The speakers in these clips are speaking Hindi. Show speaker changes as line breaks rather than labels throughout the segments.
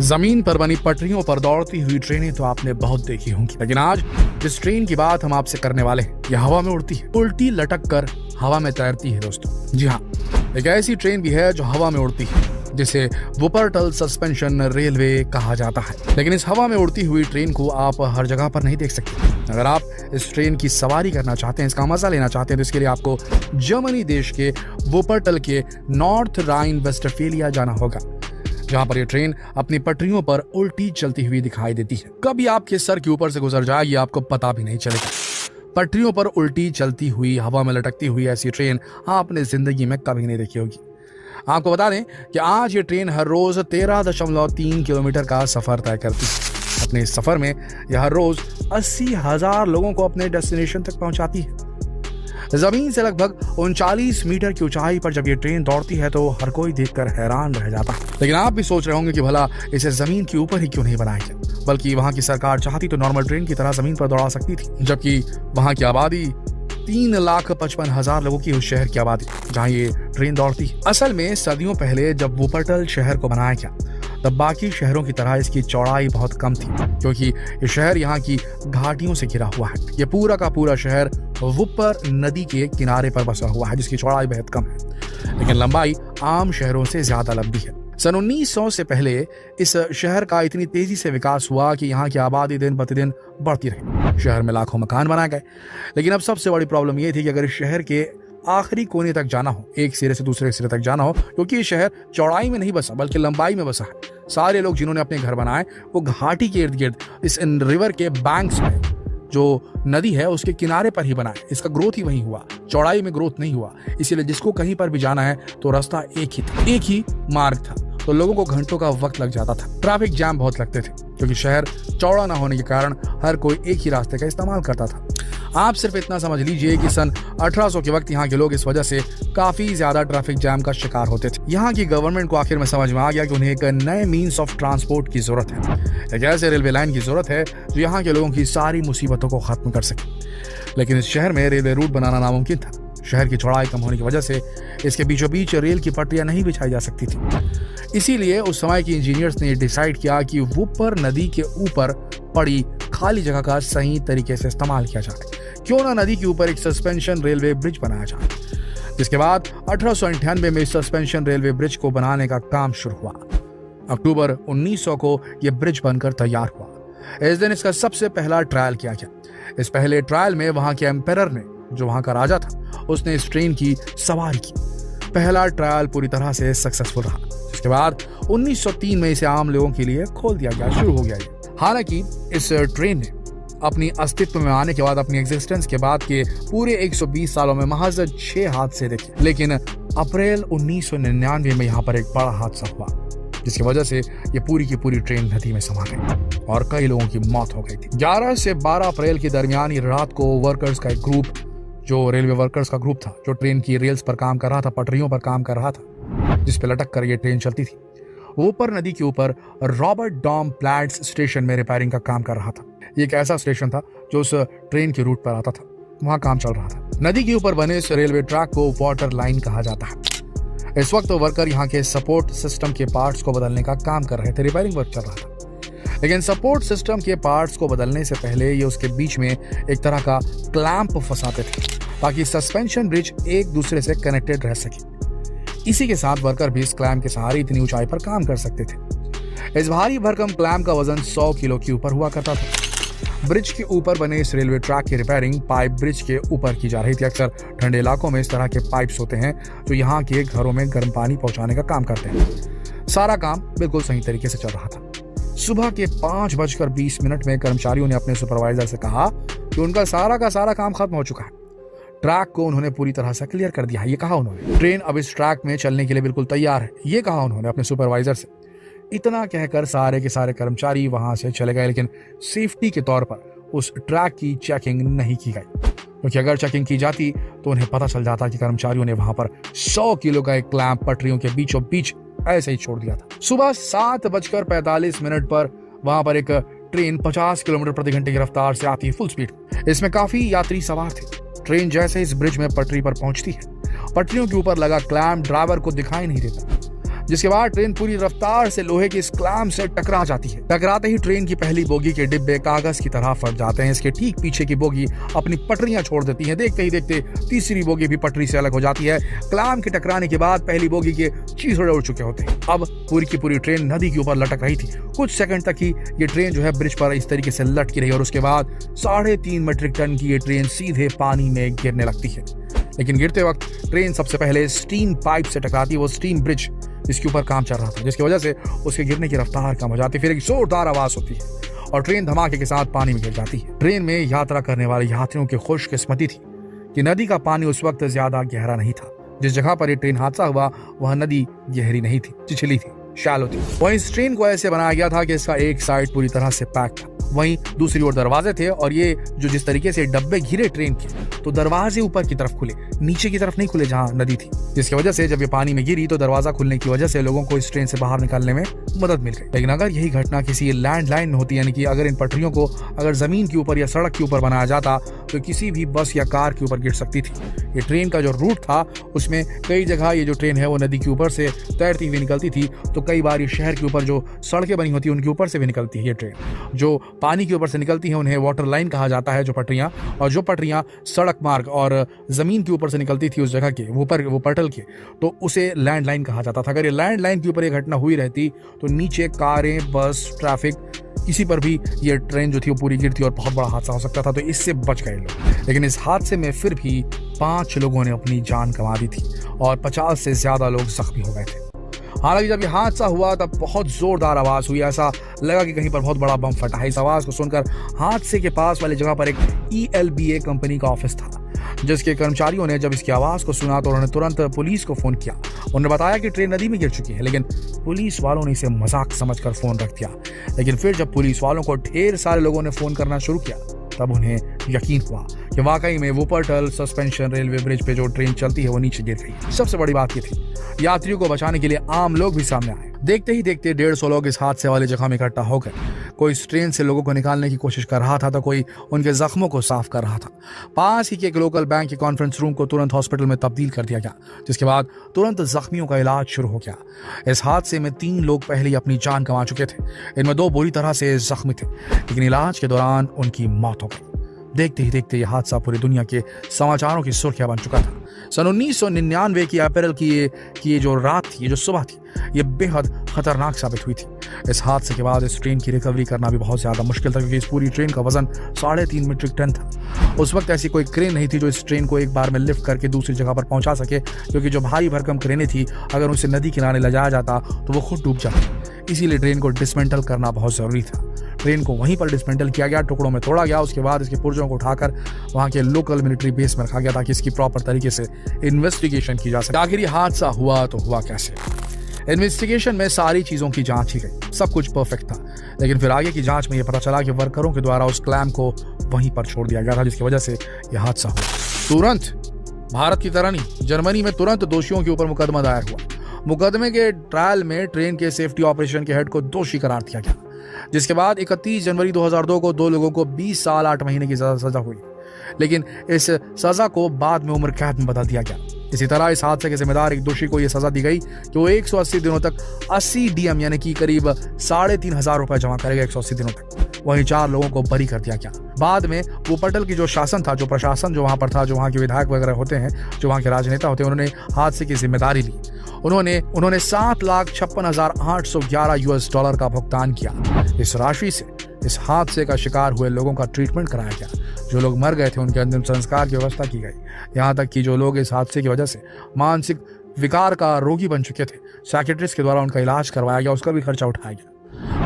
जमीन पर बनी पटरियों पर दौड़ती हुई ट्रेनें तो आपने बहुत देखी होंगी, लेकिन आज जिस ट्रेन की बात हम आपसे करने वाले हैं यह हवा में उड़ती है, उल्टी लटक कर हवा में तैरती है दोस्तों। जी हाँ, एक ऐसी ट्रेन भी है जो हवा में उड़ती है, जिसे वुपरटल सस्पेंशन रेलवे कहा जाता है। लेकिन इस हवा में उड़ती हुई ट्रेन को आप हर जगह पर नहीं देख सकते। अगर आप इस ट्रेन की सवारी करना चाहते हैं, इसका मजा लेना चाहते हैं, तो इसके लिए आपको जर्मनी देश के वुपरटल के नॉर्थ राइन वेस्टफेलिया जाना होगा, जहां पर यह ट्रेन अपनी पटरियों पर उल्टी चलती हुई दिखाई देती है। कभी आपके सर के ऊपर से गुजर जाए ये आपको पता भी नहीं चलेगा। पटरियों पर उल्टी चलती हुई, हवा में लटकती हुई ऐसी ट्रेन आपने जिंदगी में कभी नहीं देखी होगी। आपको बता दें कि आज ये ट्रेन हर रोज 13.3 किलोमीटर का सफर तय करती है। अपने इस सफर में यह हर रोज 80,000 लोगों को अपने डेस्टिनेशन तक पहुंचाती है। जमीन से लगभग 39 मीटर की ऊंचाई पर जब ये ट्रेन दौड़ती है तो हर कोई देखकर हैरान रह जाता है। लेकिन आप भी सोच रहे होंगे कि भला इसे जमीन के ऊपर ही क्यों नहीं बनाया गया, बल्कि वहां की सरकार चाहती तो नॉर्मल ट्रेन की तरह जमीन पर दौड़ा सकती थी, जबकि वहां की आबादी 3,55,000 लोगों की, उस शहर की आबादी जहां ये ट्रेन दौड़ती है। असल में सदियों पहले जब वुपरटल शहर को बनाया गया तब बाकी शहरों की तरह इसकी चौड़ाई बहुत कम थी, क्योंकि ये शहर यहाँ की घाटियों से घिरा हुआ है। ये पूरा का पूरा शहर वुपर नदी के किनारे पर बसा हुआ है, जिसकी चौड़ाई बेहद कम है, लेकिन लंबाई आम शहरों से ज्यादा लंबी है। सन 1900 से पहले इस शहर का इतनी तेजी से विकास हुआ कि यहाँ की आबादी दिन प्रतिदिन बढ़ती रही। शहर में लाखों मकान बनाए गए, लेकिन अब सबसे बड़ी प्रॉब्लम ये थी कि अगर इस शहर के आखिरी कोने तक जाना हो, एक सिरे से दूसरे सिरे तक जाना हो, क्योंकि ये शहर चौड़ाई में नहीं बसा बल्कि लंबाई में बसा है। सारे लोग जिन्होंने अपने घर बनाए वो घाटी के इर्द गिर्द इस रिवर के बैंक्स में, जो नदी है उसके किनारे पर ही बनाए। इसका ग्रोथ ही वहीं हुआ, चौड़ाई में ग्रोथ नहीं हुआ। इसीलिए जिसको कहीं पर भी जाना है तो रास्ता एक ही था, एक ही मार्ग था, तो लोगों को घंटों का वक्त लग जाता था। ट्रैफिक जैम बहुत लगते थे, क्योंकि शहर चौड़ा ना होने के कारण हर कोई एक ही रास्ते का इस्तेमाल करता था। आप सिर्फ इतना समझ लीजिए कि सन 1800 के वक्त यहाँ के लोग इस वजह से काफी ज्यादा ट्रैफिक जैम का शिकार होते थे। यहाँ की गवर्नमेंट को आखिर में समझ में आ गया कि उन्हें एक नए मीन्स ऑफ ट्रांसपोर्ट की जरूरत है, एक ऐसे रेलवे लाइन की जरूरत है जो यहाँ के लोगों की सारी मुसीबतों को खत्म कर सके। लेकिन इस शहर में रेलवे रूट बनाना नामुमकिन था। शहर की चौड़ाई कम होने की वजह से इसके बीचों बीच रेल की पटरियां नहीं बिछाई जा सकती थी। इसीलिए उस समय के इंजीनियर्स ने डिसाइड किया कि वुपर नदी के ऊपर पड़ी खाली जगह का सही तरीके से इस्तेमाल किया जाए। क्यों ना नदी के ऊपर एक सस्पेंशन रेलवे ब्रिज बनाया जाए। जिसके बाद 1898 में इस सस्पेंशन रेलवे ब्रिज को बनाने का काम शुरू हुआ। अक्टूबर 1900 को यह ब्रिज बनकर तैयार हुआ। इस दिन इसका सबसे पहला ट्रायल किया गया। इस पहले ट्रायल में वहां के एम्पेरर ने, जो वहां का राजा था, उसने इस ट्रेन की सवारी की। पहला ट्रायल पूरी तरह से सक्सेसफुल रहा। इसके बाद 1903 में इसे आम लोगों के लिए खोल दिया गया, शुरू हो गया। हालांकि इस ट्रेन ने अपनी अस्तित्व में आने के बाद, अपनी एग्जिस्टेंस के बाद के पूरे 120 सालों में महज 6 हादसे देखे। लेकिन अप्रैल 1999 में यहाँ पर एक बड़ा हादसा हुआ, जिसकी वजह से ये पूरी की पूरी ट्रेन नदी में समा गई और कई लोगों की मौत हो गई थी। 11 से 12 अप्रैल की दरमियानी रात को वर्कर्स का एक ग्रुप, जो रेलवे वर्कर्स का ग्रुप था, जो ट्रेन की रेल्स पर काम कर रहा था, पटरियों पर काम कर रहा था, जिस पे लटक कर ये ट्रेन चलती थी, वुपर नदी के ऊपर रॉबर्ट डॉम प्लैट्स स्टेशन में रिपेयरिंग का काम कर रहा था। ये एक ऐसा स्टेशन था जो उस ट्रेन के रूट पर आता था, वहां काम चल रहा था। नदी के ऊपर बने इस रेलवे ट्रैक को वाटर लाइन कहा जाता है। इस वक्त वर्कर यहाँ के सपोर्ट सिस्टम के पार्ट्स को बदलने का काम कर रहे थे, रिपेयरिंग वर्क चल रहा था। लेकिन सपोर्ट सिस्टम के पार्ट्स को बदलने से पहले ये उसके बीच में एक तरह का क्लैंप फंसाते थे, ताकि सस्पेंशन ब्रिज एक दूसरे से कनेक्टेड रह सके। इसी के साथ वर्कर भी इस क्लैंप के सहारे इतनी ऊंचाई पर काम कर सकते थे। इस भारी भरकम क्लैंप का वजन 100 किलो के ऊपर हुआ करता था। ब्रिज के ऊपर बने इस रेलवे ट्रैक की रिपेयरिंग पाइप ब्रिज के ऊपर की जा रही थी। अक्सर ठंडे इलाकों में इस तरह के पाइप्स होते हैं जो यहाँ के घरों में गर्म पानी पहुंचाने का काम करते हैं। सारा काम बिल्कुल सही तरीके से चल रहा था। सुबह के 5:20 में कर्मचारियों ने अपने सुपरवाइजर से कहा कि उनका सारा का सारा काम खत्म हो चुका है। ट्रैक को उन्होंने पूरी तरह से क्लियर कर दिया है, ये कहा उन्होंने। ट्रेन अब इस ट्रैक में चलने के लिए बिल्कुल तैयार है, ये कहा उन्होंने अपने सुपरवाइजर से। इतना कहकर सारे के सारे कर्मचारी वहां से चले गए, लेकिन सेफ्टी के तौर पर उस ट्रैक की चेकिंग नहीं की गई, क्योंकि अगर चेकिंग की जाती तो उन्हें पता चल जाता कि कर्मचारियों ने वहां पर 100 किलो का एक क्लैंप पटरियों के बीचों बीच ऐसे ही छोड़ दिया था। सुबह 7:45 पर वहां पर एक ट्रेन 50 किलोमीटर प्रति घंटे की रफ्तार से आती है फुल स्पीड। इसमें काफी यात्री सवार थे। ट्रेन जैसे इस ब्रिज में पटरी पर पहुंचती है, पटरियों के ऊपर लगा क्लैम्प ड्राइवर को दिखाई नहीं देता, जिसके बाद ट्रेन पूरी रफ्तार से लोहे के इस क्लैम्प से टकरा जाती है। टकराते ही ट्रेन की पहली बोगी के डिब्बे कागज की तरह फट जाते हैं। इसके ठीक पीछे की बोगी अपनी पटरियां छोड़ देती है। देखते ही देखते तीसरी बोगी भी पटरी से अलग हो जाती है। क्लैम्प के टकराने के बाद पहली बोगी के चीथड़े उड़ चुके होते हैं। अब पूरी की पूरी ट्रेन नदी के ऊपर लटक रही थी। कुछ सेकंड तक ही ये ट्रेन जो है ब्रिज पर इस तरीके से लटकी रही और उसके बाद 3.5 मीट्रिक टन की ये ट्रेन सीधे पानी में गिरने लगती है। लेकिन गिरते वक्त ट्रेन सबसे पहले स्टीम पाइप से टकराती है। वो स्टीम ब्रिज इसके ऊपर काम चल रहा था, जिसकी वजह से उसके गिरने की रफ्तार कम हो जाती है। फिर एक जोरदार आवाज होती है और ट्रेन धमाके के साथ पानी में गिर जाती है। ट्रेन में यात्रा करने वाले यात्रियों की खुशकिस्मती थी कि नदी का पानी उस वक्त ज्यादा गहरा नहीं था। जिस जगह पर ये ट्रेन हादसा हुआ वह नदी गहरी नहीं थी, छिछली थी, शैलो थी। वहीं इस ट्रेन को ऐसे बनाया गया था कि इसका एक साइड पूरी तरह से पैक था, वहीं दूसरी ओर दरवाजे थे और ये जो जिस तरीके से डब्बे घिरे ट्रेन के, तो दरवाजे ऊपर की तरफ खुले, नीचे की तरफ नहीं खुले जहां नदी थी, जिसकी वजह से जब ये पानी में गिरी तो दरवाजा खुलने की वजह से लोगों को इस ट्रेन से बाहर निकालने में मदद मिल गई। लेकिन अगर यही घटना किसी लैंडलाइन में होती, यानी कि अगर इन पटरियों को अगर जमीन के ऊपर या सड़क के ऊपर बनाया जाता तो किसी भी बस या कार के ऊपर गिर सकती थी। ये ट्रेन का जो रूट था उसमें कई जगह ये जो ट्रेन है वो नदी के ऊपर से तैरती हुई निकलती थी, तो कई बार ये शहर के ऊपर जो सड़कें बनी होती है उनके ऊपर से भी निकलती है। ये ट्रेन जो पानी के ऊपर से निकलती है उन्हें वाटर लाइन कहा जाता है, जो पटरियां, और जो पटरियां सड़क मार्ग और जमीन के ऊपर से निकलती थी उस जगह के ऊपर वो पटल के, तो उसे लैंडलाइन कहा जाता था। अगर ये लैंडलाइन के ऊपर ये घटना हुई रहती तो नीचे कारें, बस, ट्रैफिक, किसी पर भी ये ट्रेन जो थी वो पूरी गिरती और बहुत बड़ा हादसा हो सकता था। तो इससे बच गए लोग। लेकिन इस हादसे में फिर भी 5 लोगों ने अपनी जान गंवा दी थी और 50 से ज्यादा लोग जख्मी हो गए थे। हालांकि जब ये हादसा हुआ तब बहुत जोरदार आवाज हुई, ऐसा लगा कि कहीं पर बहुत बड़ा बम फटा है। इस आवाज को सुनकर हादसे के पास वाली जगह पर एक ELBA कंपनी का ऑफिस था, जिसके कर्मचारियों ने जब इसकी आवाज को सुना तो उन्होंने तुरंत पुलिस को फोन किया। उन्होंने बताया कि ट्रेन नदी में गिर चुकी है, लेकिन पुलिस वालों ने इसे मजाक समझकर फोन रख दिया। लेकिन फिर जब पुलिस वालों को ढेर सारे लोगों ने फोन करना शुरू किया तब उन्हें यकीन हुआ कि वाकई में वुपरटल सस्पेंशन रेलवे ब्रिज पे जो ट्रेन चलती है वो नीचे गिर गई। सबसे बड़ी बात ये थी, यात्रियों को बचाने के लिए आम लोग भी सामने आए। देखते ही देखते 150 लोग इस हादसे वाली जगह में इकट्ठा हो गए। कोई इस ट्रेन से लोगों को निकालने की कोशिश कर रहा था तो कोई उनके जख्मों को साफ कर रहा था। पास ही के एक लोकल बैंक के कॉन्फ्रेंस रूम को तुरंत हॉस्पिटल में तब्दील कर दिया गया, जिसके बाद तुरंत जख्मियों का इलाज शुरू हो गया। इस हादसे में 3 लोग पहले ही अपनी जान गंवा चुके थे। इनमें 2 बुरी तरह से जख्मी थे, लेकिन इलाज के दौरान उनकी मौत हो गई। देखते ही देखते यह हादसा पूरी दुनिया के समाचारों की सुर्खियां बन चुका था। सन 1999 की अप्रैल की ये जो रात थी, ये जो सुबह थी, ये बेहद खतरनाक साबित हुई थी। इस हादसे के बाद इस ट्रेन की रिकवरी करना भी बहुत ज्यादा मुश्किल था, क्योंकि इस पूरी ट्रेन का वजन 3.5 मीट्रिक टन था। उस वक्त ऐसी कोई क्रेन नहीं थी जो इस ट्रेन को एक बार में लिफ्ट करके दूसरी जगह पर पहुंचा सके, क्योंकि जो भारी भरकम क्रेनें थी अगर उसे नदी किनारे ले जाया जाता तो वो खुद डूब जाती। इसीलिए ट्रेन को डिसमेंटल करना बहुत जरूरी था। ट्रेन को वहीं पर डिसमेंटल किया गया, टुकड़ों में तोड़ा गया। उसके बाद इसके पुर्जों को उठाकर वहां के लोकल मिलिट्री बेस में रखा गया ताकि इसकी प्रॉपर तरीके से इन्वेस्टिगेशन की जा सके। आखिर ये हादसा हुआ तो हुआ कैसे? इन्वेस्टिगेशन में सारी चीजों की जांच की गई, सब कुछ परफेक्ट था, लेकिन फिर आगे की जांच में यह पता चला कि वर्करों के द्वारा उस क्लैम्प को वहीं पर छोड़ दिया गया था, जिसकी वजह से यह हादसा हुआ। तुरंत भारत की तरह नहीं, जर्मनी में तुरंत दोषियों के ऊपर मुकदमा दायर हुआ। मुकदमे के ट्रायल में ट्रेन के सेफ्टी ऑपरेशन के हेड को दोषी करार दिया गया, जिसके बाद 31 जनवरी 2002 को 2 लोगों को 20 साल 8 महीने की सजा हुई, लेकिन इस सजा को बाद में उम्र कैद में बदल दिया गया। इसी तरह इस हादसे के जिम्मेदार एक दोषी को यह सजा दी गई कि वो 180 दिनों तक 80 DM यानी कि करीब 3,500 रुपए जमा करेगा 180 दिनों तक। वहीं 4 लोगों को बरी कर दिया गया। बाद में वुपरटल की जो शासन था, जो प्रशासन जो वहां पर था, जो वहां के विधायक वगैरह होते हैं, जो वहां के राजनेता होते हैं, उन्होंने हादसे की जिम्मेदारी ली। उन्होंने $7,56,811 का भुगतान किया। इस राशि से इस हादसे का शिकार हुए लोगों का ट्रीटमेंट कराया गया। जो लोग मर गए थे उनके अंतिम संस्कार की व्यवस्था की गई। यहाँ तक कि जो लोग इस हादसे की वजह से मानसिक विकार का रोगी बन चुके थे, साइकियाट्रिस्ट के द्वारा उनका इलाज करवाया गया, उसका भी खर्चा उठाया गया।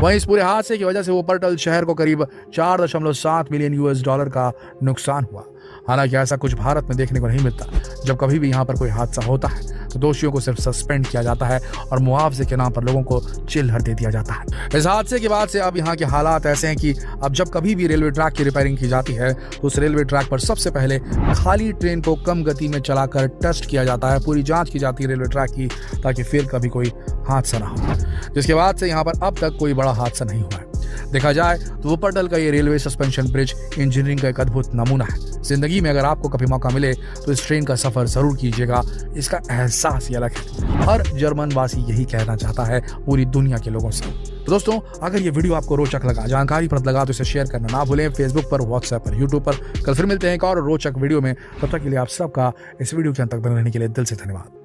वहीं इस पूरे हादसे की वजह से वुपरटल शहर को करीब $4.7 मिलियन का नुकसान हुआ। हालांकि ऐसा कुछ भारत में देखने को नहीं मिलता। जब कभी भी यहाँ पर कोई हादसा होता है तो दोषियों को सिर्फ सस्पेंड किया जाता है और मुआवजे के नाम पर लोगों को जेल भर दे दिया जाता है। इस हादसे के बाद से अब यहाँ के हालात ऐसे हैं कि अब जब कभी भी रेलवे ट्रैक की रिपेयरिंग की जाती है तो उस रेलवे ट्रैक पर सबसे पहले खाली ट्रेन को कम गति में चलाकर टेस्ट किया जाता है, पूरी जांच की जाती है रेलवे ट्रैक की, ताकि फिर कभी कोई हादसा ना हो, जिसके बाद से यहाँ पर अब तक कोई बड़ा हादसा नहीं हुआ है। देखा जाए तो वुपरटल का ये रेलवे सस्पेंशन ब्रिज इंजीनियरिंग का एक अद्भुत नमूना है। जिंदगी में अगर आपको कभी मौका मिले तो इस ट्रेन का सफर जरूर कीजिएगा, इसका एहसास ही अलग है। हर जर्मन वासी यही कहना चाहता है पूरी दुनिया के लोगों से। तो दोस्तों, अगर ये वीडियो आपको रोचक लगा, जानकारीप्रद लगा, तो इसे शेयर करना ना भूलें, फेसबुक पर, व्हाट्सएप पर, यूट्यूब पर। कल फिर मिलते हैं एक और रोचक वीडियो में। तब तक के लिए आप सबका इस वीडियो के अंत तक बने रहने के लिए दिल से धन्यवाद।